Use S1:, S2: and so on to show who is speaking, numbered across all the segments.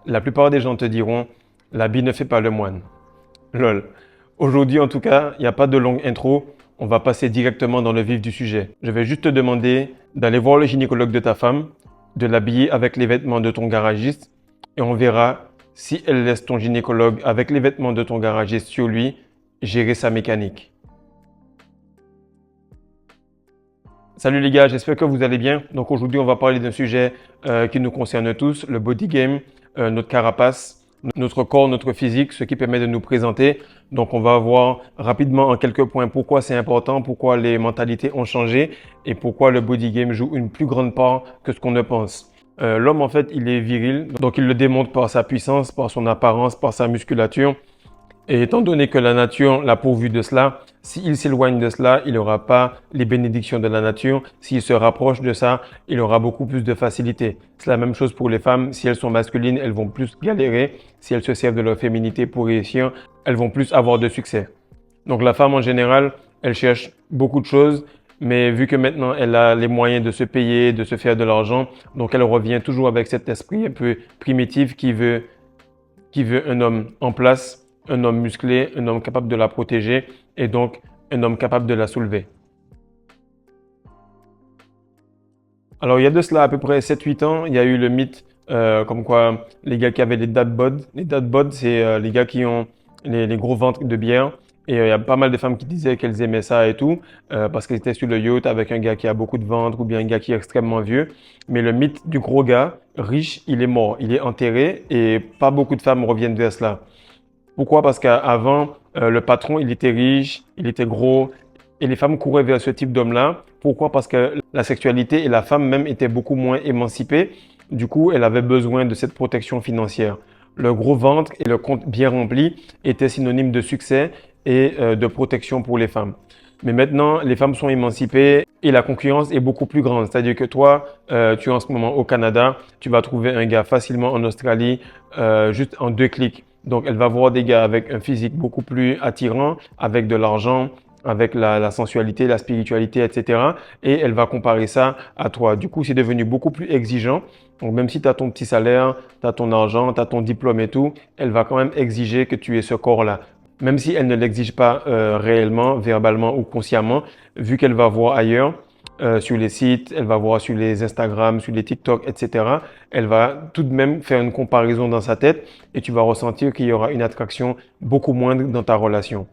S1: La plupart des gens te diront, l'habit ne fait pas le moine. Lol. Aujourd'hui, en tout cas, il n'y a pas de longue intro. On va passer directement dans le vif du sujet. Je vais juste te demander d'aller voir le gynécologue de ta femme, de l'habiller avec les vêtements de ton garagiste et on verra si elle laisse ton gynécologue avec les vêtements de ton garagiste sur lui gérer sa mécanique. Salut les gars, j'espère que vous allez bien. Donc aujourd'hui, on va parler d'un sujet qui nous concerne tous, le body game, notre carapace, notre corps, notre physique, ce qui permet de nous présenter. Donc on va voir rapidement en quelques points pourquoi c'est important, pourquoi les mentalités ont changé et pourquoi le body game joue une plus grande part que ce qu'on ne pense. L'homme en fait, il est viril, donc il le démontre par sa puissance, par son apparence, par sa musculature. Et étant donné que la nature l'a pourvu de cela, s'il s'éloigne de cela, il n'aura pas les bénédictions de la nature. S'il se rapproche de ça, il aura beaucoup plus de facilité. C'est la même chose pour les femmes. Si elles sont masculines, elles vont plus galérer. Si elles se servent de leur féminité pour réussir, elles vont plus avoir de succès. Donc la femme en général, elle cherche beaucoup de choses, mais vu que maintenant elle a les moyens de se payer, de se faire de l'argent, donc elle revient toujours avec cet esprit un peu primitif qui veut un homme en place, un homme musclé, un homme capable de la protéger et donc un homme capable de la soulever. Alors il y a de cela à peu près 7-8 ans, il y a eu le mythe comme quoi les gars qui avaient les dad bod. Les dad bod, c'est les gars qui ont les gros ventres de bière. Et il y a pas mal de femmes qui disaient qu'elles aimaient ça et tout, parce qu'elles étaient sur le yacht avec un gars qui a beaucoup de ventre ou bien un gars qui est extrêmement vieux. Mais le mythe du gros gars riche, il est mort, il est enterré et pas beaucoup de femmes reviennent vers cela. Pourquoi? Parce qu'avant, le patron, il était riche, il était gros, et les femmes couraient vers ce type d'homme-là. Pourquoi? Parce que la sexualité et la femme même étaient beaucoup moins émancipées. Du coup, elle avait besoin de cette protection financière. Le gros ventre et le compte bien rempli étaient synonymes de succès et de protection pour les femmes. Mais maintenant, les femmes sont émancipées et la concurrence est beaucoup plus grande. C'est-à-dire que toi, tu es en ce moment au Canada, tu vas trouver un gars facilement en Australie, juste en 2 clics. Donc, elle va voir des gars avec un physique beaucoup plus attirant, avec de l'argent, avec la sensualité, la spiritualité, etc. Et elle va comparer ça à toi. Du coup, c'est devenu beaucoup plus exigeant. Donc, même si tu as ton petit salaire, tu as ton argent, tu as ton diplôme et tout, elle va quand même exiger que tu aies ce corps-là. Même si elle ne l'exige pas réellement, verbalement ou consciemment, vu qu'elle va voir ailleurs, sur les sites, elle va voir sur les Instagram, sur les TikTok, etc. Elle va tout de même faire une comparaison dans sa tête et tu vas ressentir qu'il y aura une attraction beaucoup moindre dans ta relation.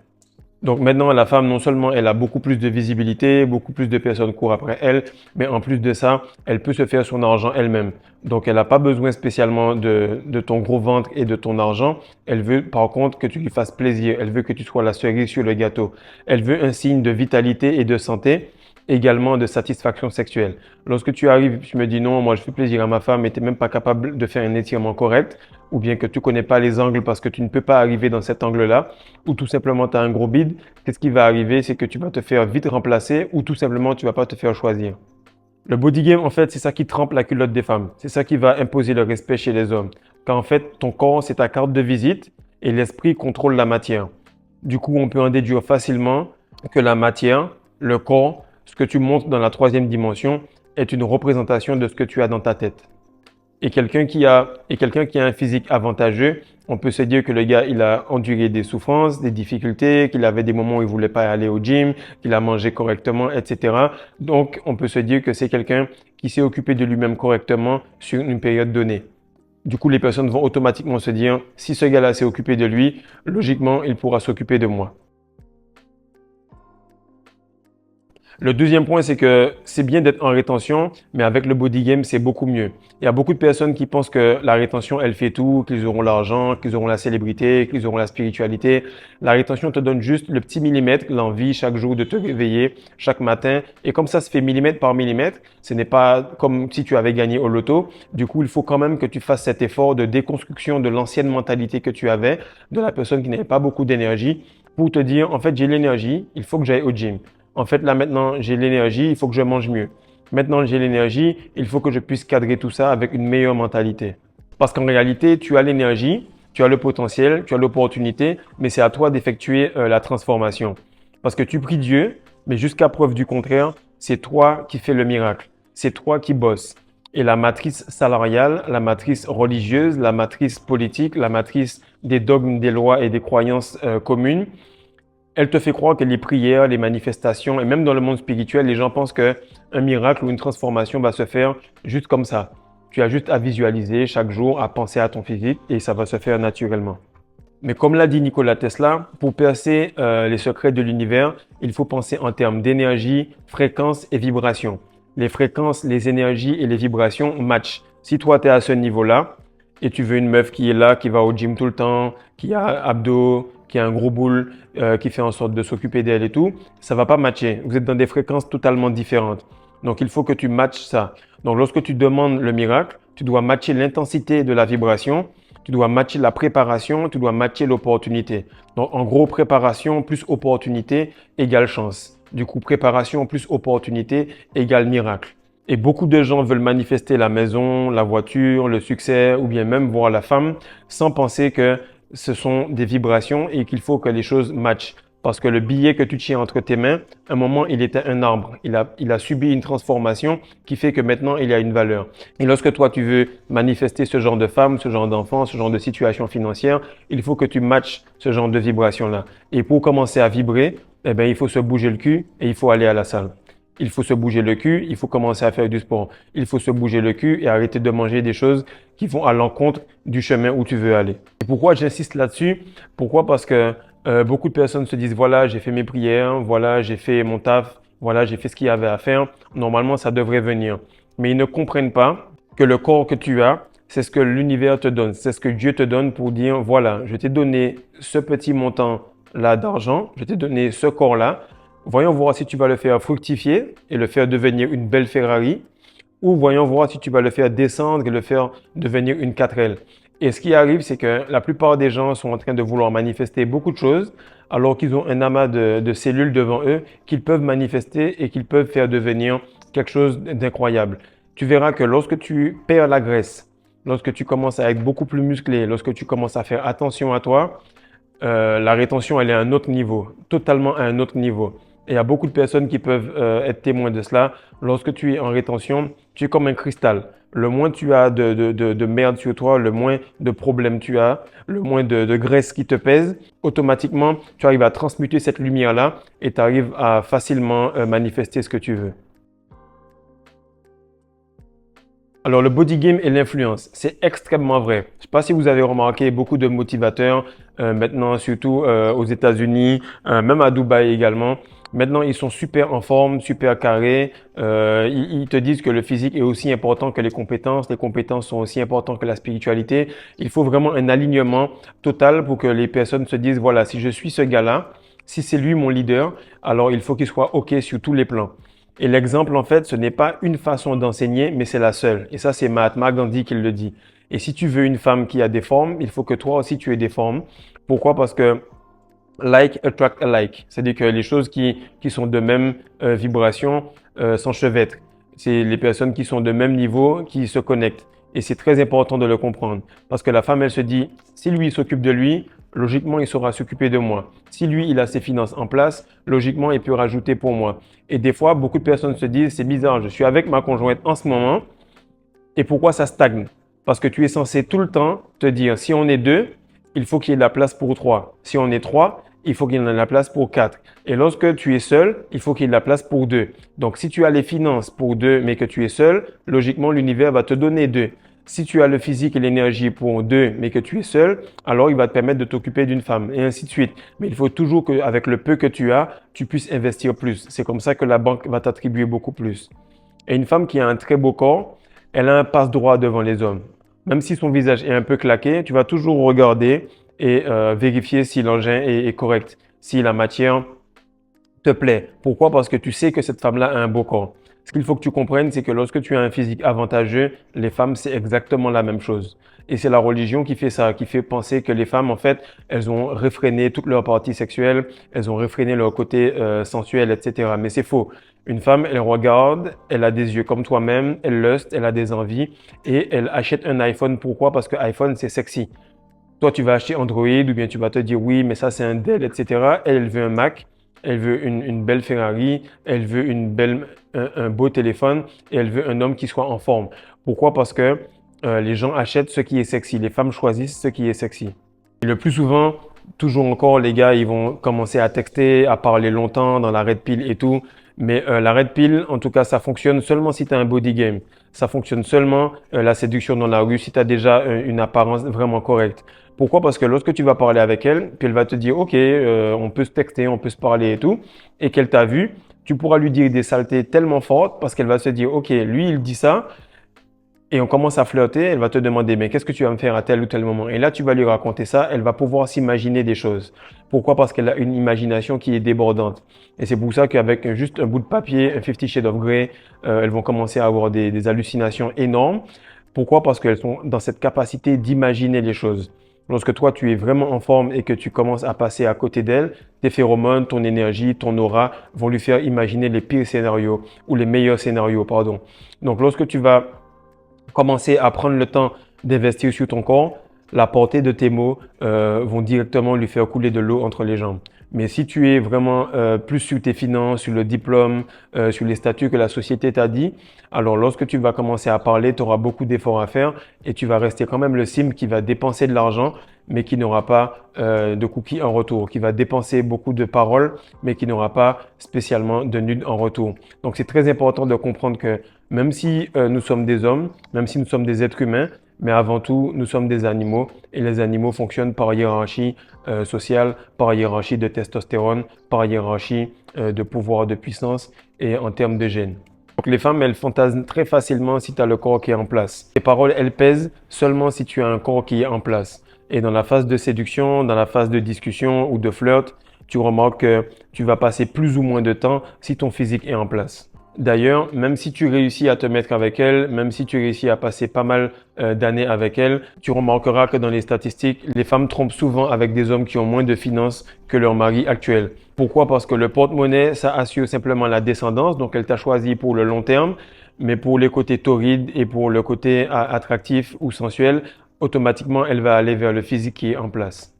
S1: Donc maintenant, la femme, non seulement elle a beaucoup plus de visibilité, beaucoup plus de personnes courent après elle, mais en plus de ça, elle peut se faire son argent elle-même. Donc elle n'a pas besoin spécialement de ton gros ventre et de ton argent. Elle veut par contre que tu lui fasses plaisir. Elle veut que tu sois la cerise sur le gâteau. Elle veut un signe de vitalité et de santé, également de satisfaction sexuelle. Lorsque tu arrives, tu me dis non, moi je fais plaisir à ma femme et tu n'es même pas capable de faire un étirement correct, ou bien que tu connais pas les angles parce que tu ne peux pas arriver dans cet angle-là, ou tout simplement tu as un gros bide, qu'est-ce qui va arriver? C'est que tu vas te faire vite remplacer ou tout simplement tu vas pas te faire choisir. Le body game, en fait, c'est ça qui trempe la culotte des femmes. C'est ça qui va imposer le respect chez les hommes. Quand en fait, ton corps, c'est ta carte de visite et l'esprit contrôle la matière. Du coup, on peut en déduire facilement que la matière, le corps, ce que tu montres dans la troisième dimension est une représentation de ce que tu as dans ta tête. Et quelqu'un qui a un physique avantageux, on peut se dire que le gars, il a enduré des souffrances, des difficultés, qu'il avait des moments où il voulait pas aller au gym, qu'il a mangé correctement, etc. Donc, on peut se dire que c'est quelqu'un qui s'est occupé de lui-même correctement sur une période donnée. Du coup, les personnes vont automatiquement se dire, si ce gars-là s'est occupé de lui, logiquement, il pourra s'occuper de moi. Le deuxième point, c'est que c'est bien d'être en rétention, mais avec le body game, c'est beaucoup mieux. Il y a beaucoup de personnes qui pensent que la rétention, elle fait tout, qu'ils auront l'argent, qu'ils auront la célébrité, qu'ils auront la spiritualité. La rétention te donne juste le petit millimètre, l'envie chaque jour de te réveiller, chaque matin. Et comme ça se fait millimètre par millimètre, ce n'est pas comme si tu avais gagné au loto. Du coup, il faut quand même que tu fasses cet effort de déconstruction de l'ancienne mentalité que tu avais, de la personne qui n'avait pas beaucoup d'énergie, pour te dire, en fait, j'ai l'énergie, il faut que j'aille au gym. En fait, là maintenant, j'ai l'énergie, il faut que je mange mieux. Maintenant, j'ai l'énergie, il faut que je puisse cadrer tout ça avec une meilleure mentalité. Parce qu'en réalité, tu as l'énergie, tu as le potentiel, tu as l'opportunité, mais c'est à toi d'effectuer la transformation. Parce que tu pries Dieu, mais jusqu'à preuve du contraire, c'est toi qui fais le miracle. C'est toi qui bosses. Et la matrice salariale, la matrice religieuse, la matrice politique, la matrice des dogmes, des lois et des croyances communes, elle te fait croire que les prières, les manifestations, et même dans le monde spirituel, les gens pensent qu'un miracle ou une transformation va se faire juste comme ça. Tu as juste à visualiser chaque jour, à penser à ton physique et ça va se faire naturellement. Mais comme l'a dit Nikola Tesla, pour percer les secrets de l'univers, il faut penser en termes d'énergie, fréquence et vibration. Les fréquences, les énergies et les vibrations matchent. Si toi, tu es à ce niveau-là et tu veux une meuf qui est là, qui va au gym tout le temps, qui a abdos, qui a un gros boule, qui fait en sorte de s'occuper d'elle et tout, ça va pas matcher. Vous êtes dans des fréquences totalement différentes. Donc, il faut que tu matches ça. Donc, lorsque tu demandes le miracle, tu dois matcher l'intensité de la vibration, tu dois matcher la préparation, tu dois matcher l'opportunité. Donc, en gros, préparation plus opportunité égale chance. Du coup, préparation plus opportunité égale miracle. Et beaucoup de gens veulent manifester la maison, la voiture, le succès ou bien même voir la femme sans penser que ce sont des vibrations et qu'il faut que les choses matchent. Parce que le billet que tu tiens entre tes mains, à un moment, il était un arbre. Il a subi une transformation qui fait que maintenant, il a une valeur. Et lorsque toi, tu veux manifester ce genre de femme, ce genre d'enfant, ce genre de situation financière, il faut que tu matches ce genre de vibration-là. Et pour commencer à vibrer, eh ben, il faut se bouger le cul et il faut aller à la salle. Il faut se bouger le cul, il faut commencer à faire du sport. Il faut se bouger le cul et arrêter de manger des choses qui vont à l'encontre du chemin où tu veux aller. Et pourquoi j'insiste là-dessus? Pourquoi? Parce que beaucoup de personnes se disent, voilà, j'ai fait mes prières, voilà, j'ai fait mon taf, voilà, j'ai fait ce qu'il y avait à faire. Normalement, ça devrait venir. Mais ils ne comprennent pas que le corps que tu as, c'est ce que l'univers te donne. C'est ce que Dieu te donne pour dire, voilà, je t'ai donné ce petit montant-là d'argent, je t'ai donné ce corps-là. Voyons voir si tu vas le faire fructifier et le faire devenir une belle Ferrari, ou voyons voir si tu vas le faire descendre et le faire devenir une 4L. Et ce qui arrive, c'est que la plupart des gens sont en train de vouloir manifester beaucoup de choses, alors qu'ils ont un amas de cellules devant eux qu'ils peuvent manifester et qu'ils peuvent faire devenir quelque chose d'incroyable. Tu verras que lorsque tu perds la graisse, lorsque tu commences à être beaucoup plus musclé, lorsque tu commences à faire attention à toi, la rétention, elle est à un autre niveau, totalement à un autre niveau. Et il y a beaucoup de personnes qui peuvent être témoins de cela. Lorsque tu es en rétention, tu es comme un cristal. Le moins tu as de merde sur toi, le moins de problèmes tu as, le moins de graisse qui te pèse, automatiquement, tu arrives à transmuter cette lumière-là et tu arrives à facilement manifester ce que tu veux. Alors, le body game et l'influence, c'est extrêmement vrai. Je ne sais pas si vous avez remarqué beaucoup de motivateurs, maintenant surtout aux États-Unis, même à Dubaï également. Maintenant, ils sont super en forme, super carrés. Ils te disent que le physique est aussi important que les compétences sont aussi importantes que la spiritualité. Il faut vraiment un alignement total pour que les personnes se disent, voilà, si je suis ce gars-là, si c'est lui mon leader, alors il faut qu'il soit OK sur tous les plans. Et l'exemple, en fait, ce n'est pas une façon d'enseigner, mais c'est la seule. Et ça, c'est Mahatma Gandhi qui le dit. Et si tu veux une femme qui a des formes, il faut que toi aussi tu aies des formes. Pourquoi? Parce que like attract alike. C'est-à-dire que les choses qui sont de même vibration s'enchevêtrent. C'est les personnes qui sont de même niveau qui se connectent. Et c'est très important de le comprendre. Parce que la femme, elle se dit, si lui il s'occupe de lui, logiquement, il saura s'occuper de moi. Si lui, il a ses finances en place, logiquement, il peut rajouter pour moi. Et des fois, beaucoup de personnes se disent, c'est bizarre, je suis avec ma conjointe en ce moment, et pourquoi ça stagne? Parce que tu es censé tout le temps te dire, si on est deux, il faut qu'il y ait de la place pour trois. Si on est trois, il faut qu'il y ait de la place pour quatre. Et lorsque tu es seul, il faut qu'il y ait de la place pour deux. Donc, si tu as les finances pour deux, mais que tu es seul, logiquement, l'univers va te donner deux. Si tu as le physique et l'énergie pour deux, mais que tu es seul, alors il va te permettre de t'occuper d'une femme, et ainsi de suite. Mais il faut toujours qu'avec le peu que tu as, tu puisses investir plus. C'est comme ça que la banque va t'attribuer beaucoup plus. Et une femme qui a un très beau corps, elle a un passe-droit devant les hommes. Même si son visage est un peu claqué, tu vas toujours regarder et vérifier si l'engin est correct, si la matière te plaît. Pourquoi? Parce que tu sais que cette femme-là a un beau corps. Ce qu'il faut que tu comprennes, c'est que lorsque tu as un physique avantageux, les femmes, c'est exactement la même chose. Et c'est la religion qui fait ça, qui fait penser que les femmes, en fait, elles ont réfréné toutes leurs parties sexuelles, elles ont réfréné leur côté sensuel, etc. Mais c'est faux. Une femme, elle regarde, elle a des yeux comme toi-même, elle lust, elle a des envies et elle achète un iPhone. Pourquoi? Parce que iPhone, c'est sexy. Toi, tu vas acheter Android ou bien tu vas te dire oui, mais ça, c'est un Dell, etc. Elle veut un Mac. Elle veut une belle Ferrari, elle veut un beau téléphone et elle veut un homme qui soit en forme. Pourquoi? Parce que les gens achètent ce qui est sexy. Les femmes choisissent ce qui est sexy. Et le plus souvent, toujours encore, les gars, ils vont commencer à texter, à parler longtemps dans la red pill et tout. Mais la red pill, en tout cas, ça fonctionne seulement si tu as un body game. Ça fonctionne seulement la séduction dans la rue si tu as déjà une apparence vraiment correcte. Pourquoi? Parce que lorsque tu vas parler avec elle, puis elle va te dire, OK, on peut se texter, on peut se parler et tout, et qu'elle t'a vu, tu pourras lui dire des saletés tellement fortes parce qu'elle va se dire, OK, lui, il dit ça, et on commence à flirter, elle va te demander, mais qu'est-ce que tu vas me faire à tel ou tel moment? Et là, tu vas lui raconter ça, elle va pouvoir s'imaginer des choses. Pourquoi? Parce qu'elle a une imagination qui est débordante. Et c'est pour ça qu'avec juste un bout de papier, un 50 Shades of Grey, elles vont commencer à avoir des hallucinations énormes. Pourquoi? Parce qu'elles sont dans cette capacité d'imaginer les choses. Lorsque toi, tu es vraiment en forme et que tu commences à passer à côté d'elle, tes phéromones, ton énergie, ton aura vont lui faire imaginer les pires scénarios ou les meilleurs scénarios, pardon. Donc, lorsque tu vas commencer à prendre le temps d'investir sur ton corps, la portée de tes mots vont directement lui faire couler de l'eau entre les jambes. Mais si tu es vraiment plus sur tes finances, sur le diplôme, sur les statuts que la société t'a dit, alors lorsque tu vas commencer à parler, tu auras beaucoup d'efforts à faire et tu vas rester quand même le sim qui va dépenser de l'argent, mais qui n'aura pas de cookies en retour, qui va dépenser beaucoup de paroles, mais qui n'aura pas spécialement de nudes en retour. Donc c'est très important de comprendre que même si nous sommes des hommes, même si nous sommes des êtres humains, mais avant tout, nous sommes des animaux et les animaux fonctionnent par hiérarchie sociale, par hiérarchie de testostérone, par hiérarchie de pouvoir, de puissance et en termes de gènes. Donc les femmes, elles fantasment très facilement si tu as le corps qui est en place. Les paroles, elles pèsent seulement si tu as un corps qui est en place. Et dans la phase de séduction, dans la phase de discussion ou de flirt, tu remarques que tu vas passer plus ou moins de temps si ton physique est en place. D'ailleurs, même si tu réussis à te mettre avec elle, même si tu réussis à passer pas mal d'années avec elle, tu remarqueras que dans les statistiques, les femmes trompent souvent avec des hommes qui ont moins de finances que leur mari actuel. Pourquoi? Parce que le porte-monnaie, ça assure simplement la descendance, donc elle t'a choisi pour le long terme, mais pour les côtés torrides et pour le côté attractif ou sensuel, automatiquement, elle va aller vers le physique qui est en place.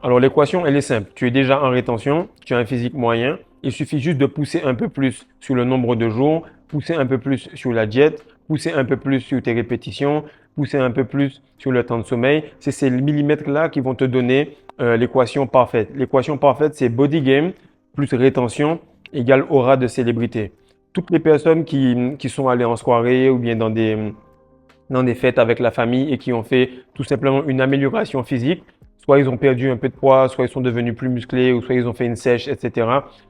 S1: Alors l'équation, elle est simple. Tu es déjà en rétention, tu as un physique moyen. Il suffit juste de pousser un peu plus sur le nombre de jours, pousser un peu plus sur la diète, pousser un peu plus sur tes répétitions, pousser un peu plus sur le temps de sommeil. C'est ces millimètres-là qui vont te donner l'équation parfaite. L'équation parfaite, c'est body game plus rétention égale aura de célébrité. Toutes les personnes qui sont allées en soirée ou bien dans des fêtes avec la famille et qui ont fait tout simplement une amélioration physique, soit ils ont perdu un peu de poids, soit ils sont devenus plus musclés, ou soit ils ont fait une sèche, etc.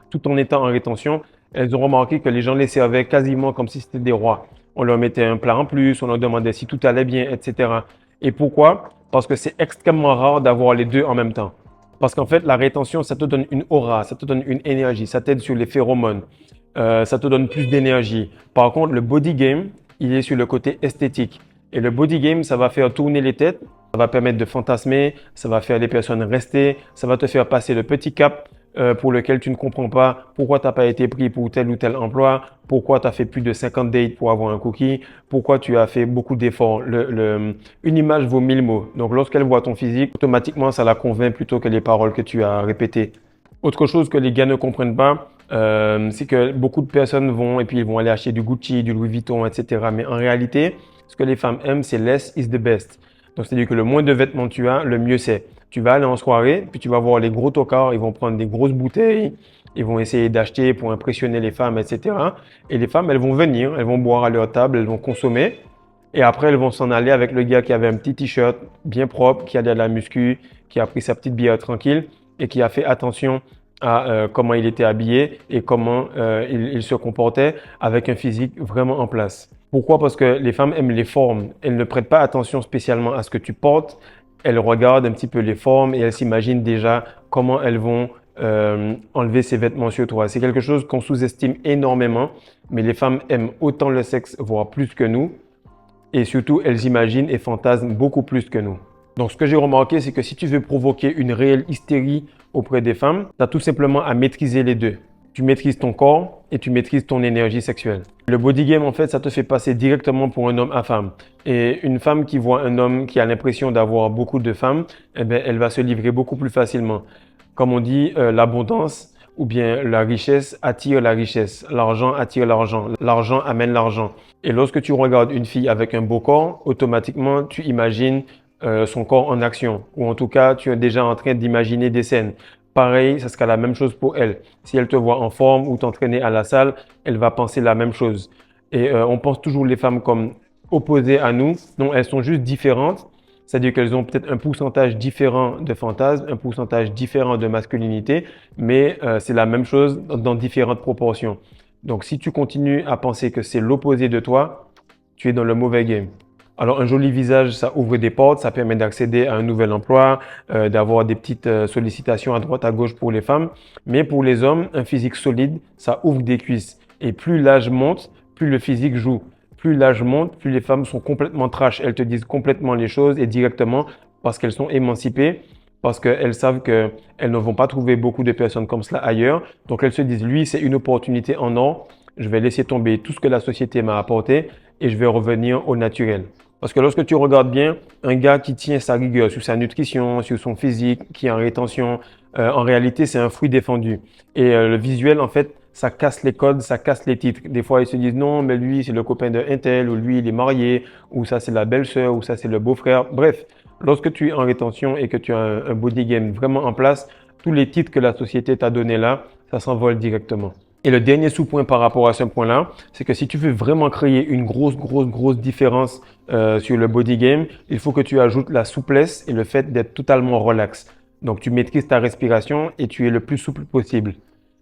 S1: Tout en étant en rétention, elles ont remarqué que les gens les servaient quasiment comme si c'était des rois. On leur mettait un plat en plus, on leur demandait si tout allait bien, etc. Et pourquoi? Parce que c'est extrêmement rare d'avoir les deux en même temps. Parce qu'en fait, la rétention, ça te donne une aura, ça te donne une énergie, ça t'aide sur les phéromones, ça te donne plus d'énergie. Par contre, le body game, il est sur le côté esthétique. Et le body game, ça va faire tourner les têtes, ça va permettre de fantasmer, ça va faire les personnes rester, ça va te faire passer le petit cap pour lequel tu ne comprends pas pourquoi tu n'as pas été pris pour tel ou tel emploi, pourquoi tu as fait plus de 50 dates pour avoir un cookie, pourquoi tu as fait beaucoup d'efforts. Une image vaut 1000 mots. Donc lorsqu'elle voit ton physique, automatiquement, ça la convainc plutôt que les paroles que tu as répétées. Autre chose que les gars ne comprennent pas, c'est que beaucoup de personnes vont et puis ils vont aller acheter du Gucci, du Louis Vuitton, etc. Mais en réalité, ce que les femmes aiment, c'est less is the best. Donc, c'est-à-dire que le moins de vêtements tu as, le mieux c'est. Tu vas aller en soirée, puis tu vas voir les gros tocards, ils vont prendre des grosses bouteilles, ils vont essayer d'acheter pour impressionner les femmes, etc. Et les femmes, elles vont venir, elles vont boire à leur table, elles vont consommer. Et après, elles vont s'en aller avec le gars qui avait un petit t-shirt bien propre, qui allait à la muscu, qui a pris sa petite bière tranquille et qui a fait attention à comment il était habillé et comment il se comportait avec un physique vraiment en place. Pourquoi? Parce que les femmes aiment les formes. Elles ne prêtent pas attention spécialement à ce que tu portes. Elles regardent un petit peu les formes et elles s'imaginent déjà comment elles vont enlever ces vêtements sur toi. C'est quelque chose qu'on sous-estime énormément, mais les femmes aiment autant le sexe, voire plus que nous. Et surtout, elles imaginent et fantasment beaucoup plus que nous. Donc, ce que j'ai remarqué, c'est que si tu veux provoquer une réelle hystérie auprès des femmes, tu as tout simplement à maîtriser les deux. Tu maîtrises ton corps et tu maîtrises ton énergie sexuelle. Le body game, en fait, ça te fait passer directement pour un homme à femme. Et une femme qui voit un homme qui a l'impression d'avoir beaucoup de femmes, eh bien, elle va se livrer beaucoup plus facilement. Comme on dit, l'abondance ou bien la richesse attire la richesse, l'argent attire l'argent, l'argent amène l'argent. Et lorsque tu regardes une fille avec un beau corps, automatiquement, tu imagines son corps en action, ou en tout cas, tu es déjà en train d'imaginer des scènes. Pareil, ça sera la même chose pour elle. Si elle te voit en forme ou t'entraîner à la salle, elle va penser la même chose. Et on pense toujours les femmes comme opposées à nous. Non, elles sont juste différentes. C'est-à-dire qu'elles ont peut-être un pourcentage différent de fantasme, un pourcentage différent de masculinité, mais c'est la même chose dans différentes proportions. Donc si tu continues à penser que c'est l'opposé de toi, tu es dans le mauvais game. Alors un joli visage, ça ouvre des portes, ça permet d'accéder à un nouvel emploi, d'avoir des petites sollicitations à droite à gauche pour les femmes. Mais pour les hommes, un physique solide, ça ouvre des cuisses. Et plus l'âge monte, plus le physique joue. Plus l'âge monte, plus les femmes sont complètement trash. Elles te disent complètement les choses et directement parce qu'elles sont émancipées, parce qu'elles savent qu'elles ne vont pas trouver beaucoup de personnes comme cela ailleurs. Donc elles se disent, lui, c'est une opportunité en or. Je vais laisser tomber tout ce que la société m'a apporté et je vais revenir au naturel. Parce que lorsque tu regardes bien, un gars qui tient sa rigueur sur sa nutrition, sur son physique, qui est en rétention, en réalité, c'est un fruit défendu. Et le visuel, en fait, ça casse les codes, ça casse les titres. Des fois, ils se disent non, mais lui, c'est le copain de un tel, ou lui, il est marié, ou ça, c'est la belle-sœur, ou ça, c'est le beau-frère. Bref, lorsque tu es en rétention et que tu as un body game vraiment en place, tous les titres que la société t'a donnés là, ça s'envole directement. Et le dernier sous-point par rapport à ce point-là, c'est que si tu veux vraiment créer une grosse différence sur le body game, il faut que tu ajoutes la souplesse et le fait d'être totalement relax. Donc, tu maîtrises ta respiration et tu es le plus souple possible.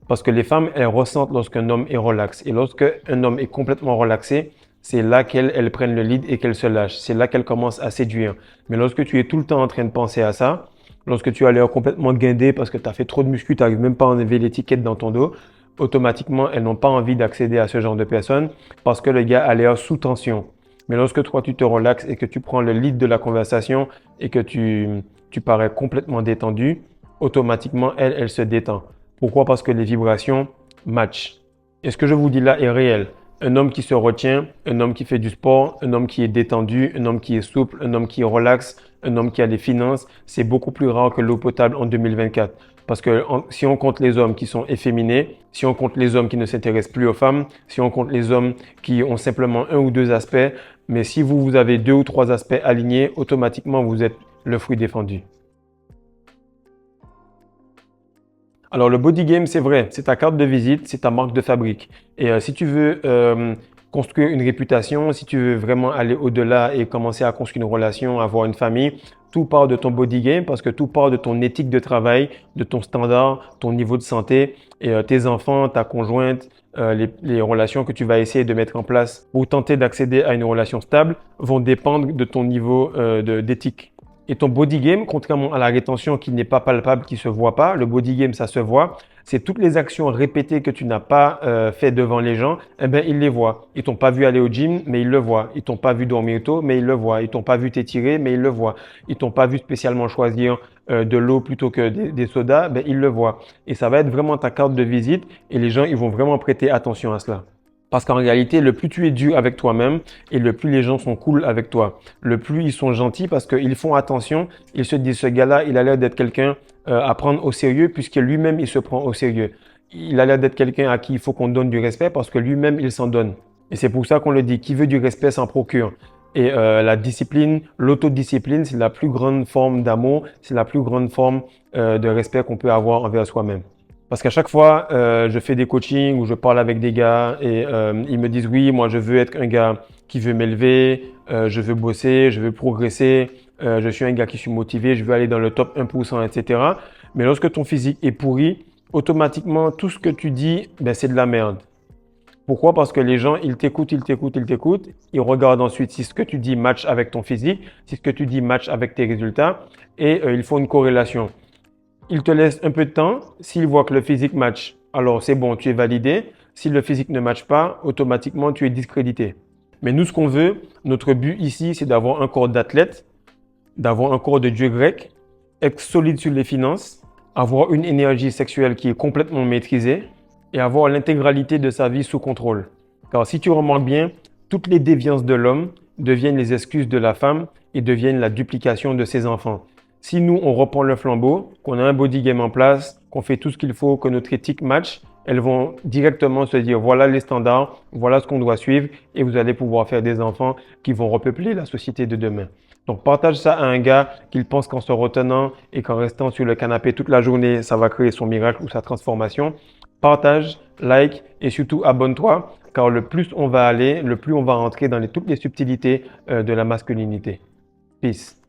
S1: Parce que les femmes, elles ressentent lorsqu'un homme est relax. Et lorsque un homme est complètement relaxé, c'est là qu'elles prennent le lead et qu'elles se lâchent. C'est là qu'elles commencent à séduire. Mais lorsque tu es tout le temps en train de penser à ça, lorsque tu as l'air complètement guindé parce que tu as fait trop de muscu, tu n'arrives même pas à enlever l'étiquette dans ton dos, automatiquement, elles n'ont pas envie d'accéder à ce genre de personnes parce que le gars a l'air sous tension. Mais lorsque toi, tu te relaxes et que tu prends le lead de la conversation et que tu parais complètement détendu, automatiquement, elle se détend. Pourquoi? Parce que les vibrations matchent. Et ce que je vous dis là est réel. Un homme qui se retient, un homme qui fait du sport, un homme qui est détendu, un homme qui est souple, un homme qui est relax, un homme qui a des finances, c'est beaucoup plus rare que l'eau potable en 2024. Parce que si on compte les hommes qui sont efféminés, si on compte les hommes qui ne s'intéressent plus aux femmes, si on compte les hommes qui ont simplement un ou deux aspects, mais si vous avez deux ou trois aspects alignés, automatiquement vous êtes le fruit défendu. Alors le body game, c'est vrai, c'est ta carte de visite, c'est ta marque de fabrique. Et si tu veux construire une réputation, si tu veux vraiment aller au-delà et commencer à construire une relation, avoir une famille, tout part de ton body game parce que tout part de ton éthique de travail, de ton standard, ton niveau de santé et tes enfants, ta conjointe, les relations que tu vas essayer de mettre en place pour tenter d'accéder à une relation stable vont dépendre de ton niveau d'éthique. Et ton body game, contrairement à la rétention qui n'est pas palpable, qui se voit pas, le body game, ça se voit. C'est toutes les actions répétées que tu n'as pas fait devant les gens, eh ben, ils les voient. Ils t'ont pas vu aller au gym, mais ils le voient. Ils t'ont pas vu dormir tôt, mais ils le voient. Ils t'ont pas vu t'étirer, mais ils le voient. Ils t'ont pas vu spécialement choisir de l'eau plutôt que des sodas, ben, ils le voient. Et ça va être vraiment ta carte de visite et les gens, ils vont vraiment prêter attention à cela. Parce qu'en réalité, le plus tu es dur avec toi-même et le plus les gens sont cool avec toi. Le plus ils sont gentils parce qu'ils font attention. Ils se disent, ce gars-là, il a l'air d'être quelqu'un à prendre au sérieux puisque lui-même, il se prend au sérieux. Il a l'air d'être quelqu'un à qui il faut qu'on donne du respect parce que lui-même, il s'en donne. Et c'est pour ça qu'on le dit, qui veut du respect s'en procure. Et la discipline, l'autodiscipline, c'est la plus grande forme d'amour, c'est la plus grande forme de respect qu'on peut avoir envers soi-même. Parce qu'à chaque fois, je fais des coachings où je parle avec des gars et ils me disent oui, moi je veux être un gars qui veut m'élever, je veux bosser, je veux progresser, je suis un gars qui suis motivé, je veux aller dans le top 1%, etc. Mais lorsque ton physique est pourri, automatiquement, tout ce que tu dis, ben, c'est de la merde. Pourquoi? Parce que les gens, ils t'écoutent, ils regardent ensuite si ce que tu dis match avec ton physique, si ce que tu dis match avec tes résultats et ils font une corrélation. Il te laisse un peu de temps. S'il voit que le physique match, alors c'est bon, tu es validé. Si le physique ne matche pas, automatiquement, tu es discrédité. Mais nous, ce qu'on veut, notre but ici, c'est d'avoir un corps d'athlète, d'avoir un corps de dieu grec, être solide sur les finances, avoir une énergie sexuelle qui est complètement maîtrisée et avoir l'intégralité de sa vie sous contrôle. Car si tu remarques bien, toutes les déviances de l'homme deviennent les excuses de la femme et deviennent la duplication de ses enfants. Si nous, on reprend le flambeau, qu'on a un body game en place, qu'on fait tout ce qu'il faut, que notre éthique match, elles vont directement se dire voilà les standards, voilà ce qu'on doit suivre et vous allez pouvoir faire des enfants qui vont repeupler la société de demain. Donc partage ça à un gars qu'il pense qu'en se retenant et qu'en restant sur le canapé toute la journée, ça va créer son miracle ou sa transformation. Partage, like et surtout abonne-toi car le plus on va aller, le plus on va rentrer dans toutes les subtilités de la masculinité. Peace.